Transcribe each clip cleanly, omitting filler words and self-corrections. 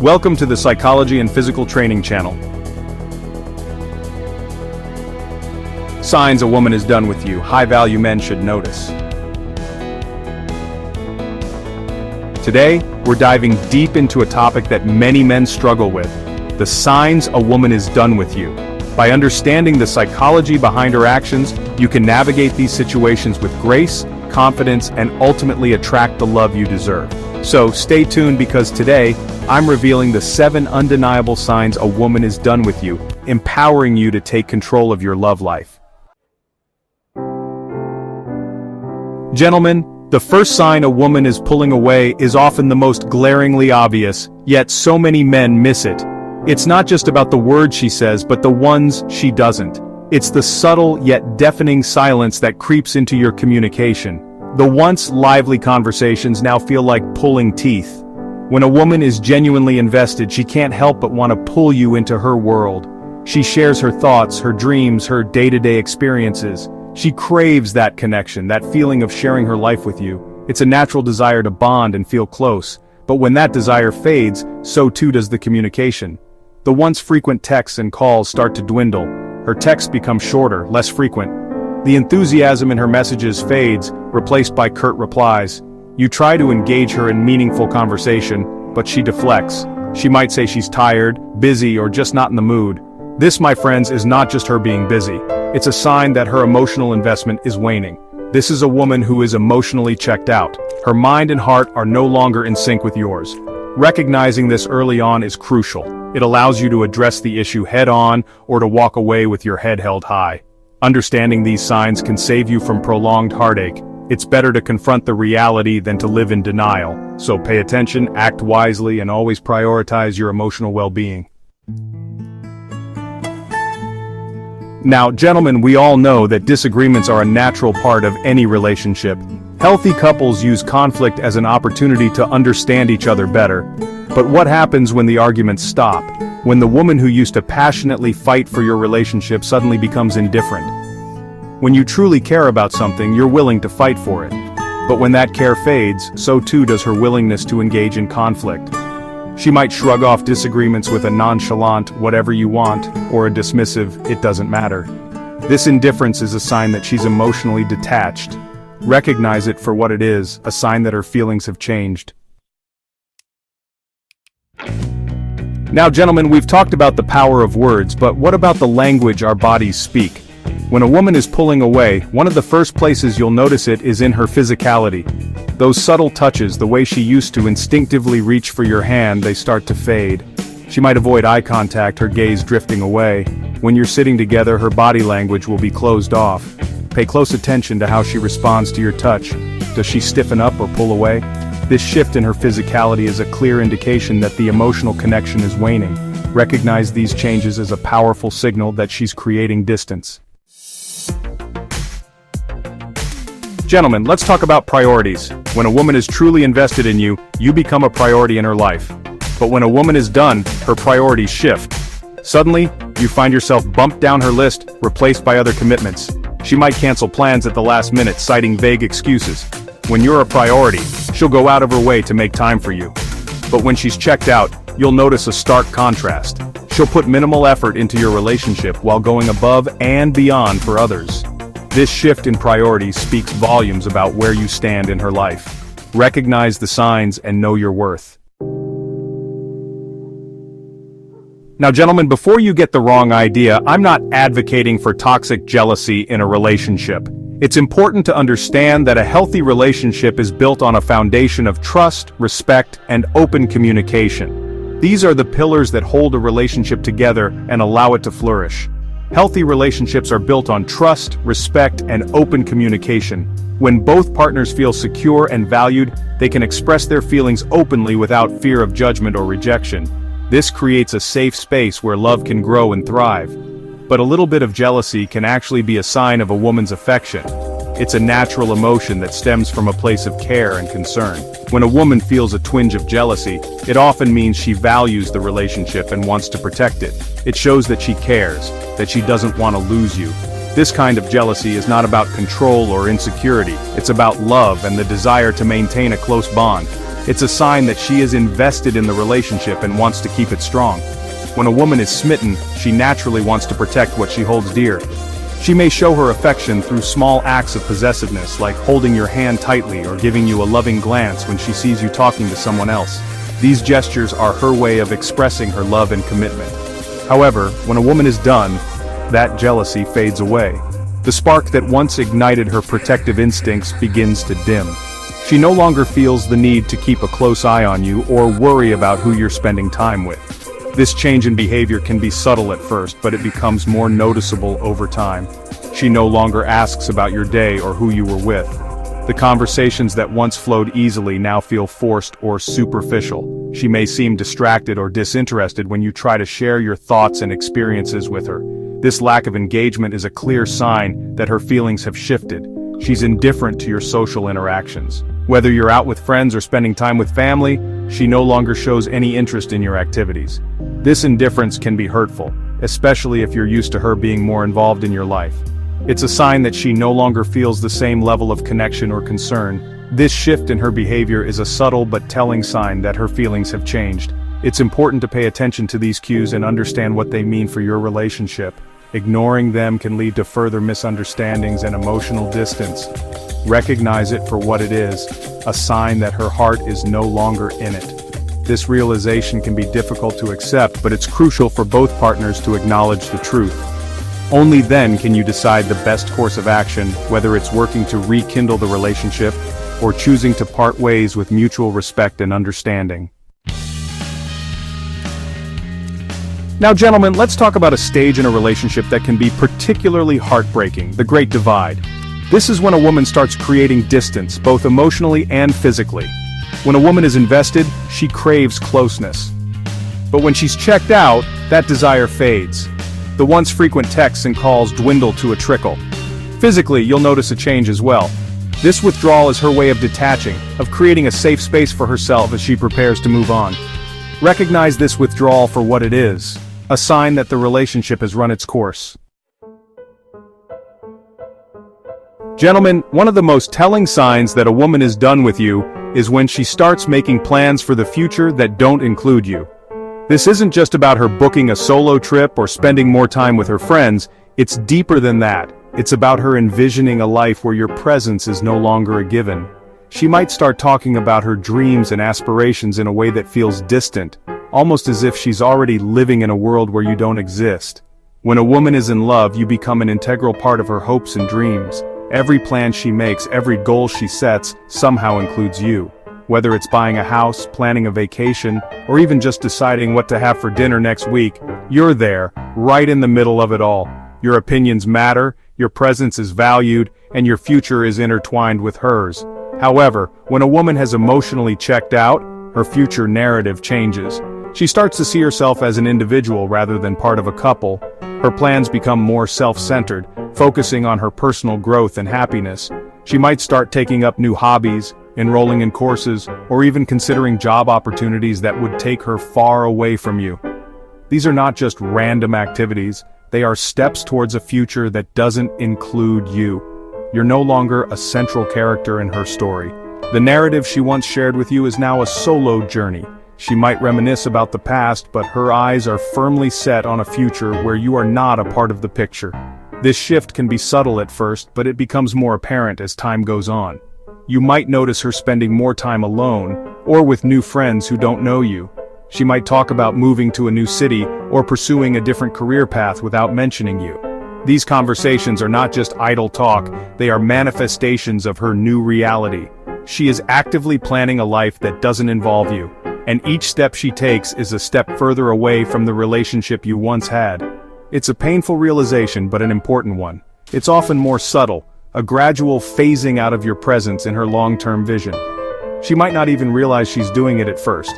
Welcome to the Psychology and Physical Training channel. Signs a woman is done with you, high-value men should notice. Today, we're diving deep into a topic that many men struggle with: the signs a woman is done with you. By understanding the psychology behind her actions, you can navigate these situations with grace, confidence, and ultimately attract the love you deserve. So stay tuned, because today, I'm revealing the 7 undeniable signs a woman is done with you, empowering you to take control of your love life. Gentlemen, the first sign a woman is pulling away is often the most glaringly obvious, yet so many men miss it. It's not just about the words she says, but the ones she doesn't. It's the subtle yet deafening silence that creeps into your communication. The once lively conversations now feel like pulling teeth. When a woman is genuinely invested, she can't help but want to pull you into her world. She shares her thoughts, her dreams, her day-to-day experiences. She craves that connection, that feeling of sharing her life with you. It's a natural desire to bond and feel close. But when that desire fades, so too does the communication. The once frequent texts and calls start to dwindle. Her texts become shorter, less frequent. The enthusiasm in her messages fades, replaced by curt replies. You try to engage her in meaningful conversation, but she deflects. She might say she's tired, busy, or just not in the mood. This, my friends, is not just her being busy. It's a sign that her emotional investment is waning. This is a woman who is emotionally checked out. Her mind and heart are no longer in sync with yours. Recognizing this early on is crucial. It allows you to address the issue head-on, or to walk away with your head held high. Understanding these signs can save you from prolonged heartache. It's better to confront the reality than to live in denial. So pay attention, act wisely, and always prioritize your emotional well-being. Now, gentlemen, we all know that disagreements are a natural part of any relationship. Healthy couples use conflict as an opportunity to understand each other better. But what happens when the arguments stop? When the woman who used to passionately fight for your relationship suddenly becomes indifferent? When you truly care about something, you're willing to fight for it. But when that care fades, so too does her willingness to engage in conflict. She might shrug off disagreements with a nonchalant "whatever you want," or a dismissive "it doesn't matter." This indifference is a sign that she's emotionally detached. Recognize it for what it is, a sign that her feelings have changed. Now, gentlemen, we've talked about the power of words, but what about the language our bodies speak? When a woman is pulling away, one of the first places you'll notice it is in her physicality. Those subtle touches, the way she used to instinctively reach for your hand, they start to fade. She might avoid eye contact, her gaze drifting away. When you're sitting together, her body language will be closed off. Pay close attention to how she responds to your touch. Does she stiffen up or pull away? This shift in her physicality is a clear indication that the emotional connection is waning. Recognize these changes as a powerful signal that she's creating distance. Gentlemen, let's talk about priorities. When a woman is truly invested in you, you become a priority in her life. But when a woman is done, her priorities shift. Suddenly, you find yourself bumped down her list, replaced by other commitments. She might cancel plans at the last minute, citing vague excuses. When you're a priority, she'll go out of her way to make time for you. But when she's checked out, you'll notice a stark contrast. She'll put minimal effort into your relationship while going above and beyond for others. This shift in priorities speaks volumes about where you stand in her life. Recognize the signs and know your worth. Now, gentlemen, before you get the wrong idea, I'm not advocating for toxic jealousy in a relationship. It's important to understand that a healthy relationship is built on a foundation of trust, respect, and open communication. These are the pillars that hold a relationship together and allow it to flourish. Healthy relationships are built on trust, respect, and open communication. When both partners feel secure and valued, they can express their feelings openly without fear of judgment or rejection. This creates a safe space where love can grow and thrive. But a little bit of jealousy can actually be a sign of a woman's affection. It's a natural emotion that stems from a place of care and concern. When a woman feels a twinge of jealousy, it often means she values the relationship and wants to protect it. It shows that she cares, that she doesn't want to lose you. This kind of jealousy is not about control or insecurity. It's about love and the desire to maintain a close bond. It's a sign that she is invested in the relationship and wants to keep it strong. When a woman is smitten, she naturally wants to protect what she holds dear. She may show her affection through small acts of possessiveness, like holding your hand tightly or giving you a loving glance when she sees you talking to someone else. These gestures are her way of expressing her love and commitment. However, when a woman is done, that jealousy fades away. The spark that once ignited her protective instincts begins to dim. She no longer feels the need to keep a close eye on you or worry about who you're spending time with. This change in behavior can be subtle at first, but it becomes more noticeable over time. She no longer asks about your day or who you were with. The conversations that once flowed easily now feel forced or superficial. She may seem distracted or disinterested when you try to share your thoughts and experiences with her. This lack of engagement is a clear sign that her feelings have shifted. She's indifferent to your social interactions. Whether you're out with friends or spending time with family, she no longer shows any interest in your activities. This indifference can be hurtful, especially if you're used to her being more involved in your life. It's a sign that she no longer feels the same level of connection or concern. This shift in her behavior is a subtle but telling sign that her feelings have changed. It's important to pay attention to these cues and understand what they mean for your relationship. Ignoring them can lead to further misunderstandings and emotional distance. Recognize it for what it is, a sign that her heart is no longer in it. This realization can be difficult to accept, but it's crucial for both partners to acknowledge the truth. Only then can you decide the best course of action, whether it's working to rekindle the relationship or choosing to part ways with mutual respect and understanding. Now, gentlemen, let's talk about a stage in a relationship that can be particularly heartbreaking, the Great Divide. This is when a woman starts creating distance, both emotionally and physically. When a woman is invested, she craves closeness. But when she's checked out, that desire fades. The once frequent texts and calls dwindle to a trickle. Physically, you'll notice a change as well. This withdrawal is her way of detaching, of creating a safe space for herself as she prepares to move on. Recognize this withdrawal for what it is, a sign that the relationship has run its course. Gentlemen, one of the most telling signs that a woman is done with you is when she starts making plans for the future that don't include you. This isn't just about her booking a solo trip or spending more time with her friends, it's deeper than that. It's about her envisioning a life where your presence is no longer a given. She might start talking about her dreams and aspirations in a way that feels distant, almost as if she's already living in a world where you don't exist. When a woman is in love, you become an integral part of her hopes and dreams. Every plan she makes, every goal she sets, somehow includes you. Whether it's buying a house, planning a vacation, or even just deciding what to have for dinner next week, you're there, right in the middle of it all. Your opinions matter, your presence is valued, and your future is intertwined with hers. However, when a woman has emotionally checked out, her future narrative changes. She starts to see herself as an individual rather than part of a couple. Her plans become more self-centered, focusing on her personal growth and happiness. She might start taking up new hobbies, enrolling in courses, or even considering job opportunities that would take her far away from you. These are not just random activities, they are steps towards a future that doesn't include you. You're no longer a central character in her story. The narrative she once shared with you is now a solo journey. She might reminisce about the past, but her eyes are firmly set on a future where you are not a part of the picture. This shift can be subtle at first, but it becomes more apparent as time goes on. You might notice her spending more time alone, or with new friends who don't know you. She might talk about moving to a new city, or pursuing a different career path without mentioning you. These conversations are not just idle talk, they are manifestations of her new reality. She is actively planning a life that doesn't involve you, and each step she takes is a step further away from the relationship you once had. It's a painful realization, but an important one. It's often more subtle, a gradual phasing out of your presence in her long-term vision. She might not even realize she's doing it at first.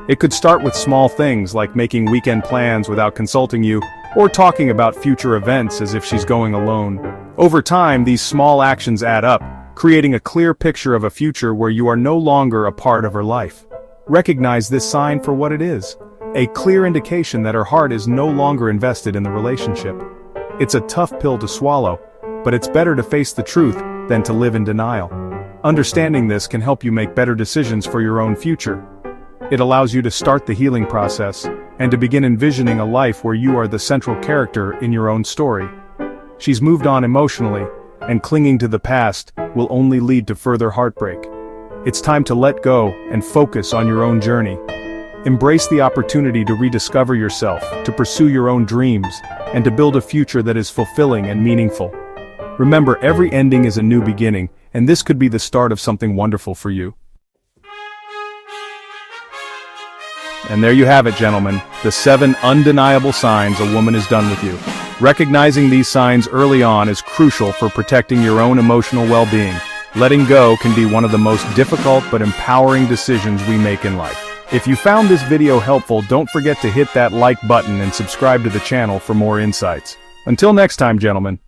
It could start with small things like making weekend plans without consulting you, or talking about future events as if she's going alone. Over time, these small actions add up, creating a clear picture of a future where you are no longer a part of her life. Recognize this sign for what it is, a clear indication that her heart is no longer invested in the relationship. It's a tough pill to swallow, but it's better to face the truth than to live in denial. Understanding this can help you make better decisions for your own future. It allows you to start the healing process, and to begin envisioning a life where you are the central character in your own story. She's moved on emotionally, and clinging to the past will only lead to further heartbreak. It's time to let go and focus on your own journey. Embrace the opportunity to rediscover yourself, to pursue your own dreams, and to build a future that is fulfilling and meaningful. Remember, every ending is a new beginning, and this could be the start of something wonderful for you. And there you have it, gentlemen, the 7 undeniable signs a woman is done with you. Recognizing these signs early on is crucial for protecting your own emotional well-being. Letting go can be one of the most difficult but empowering decisions we make in life. If you found this video helpful, don't forget to hit that like button and subscribe to the channel for more insights. Until next time, gentlemen.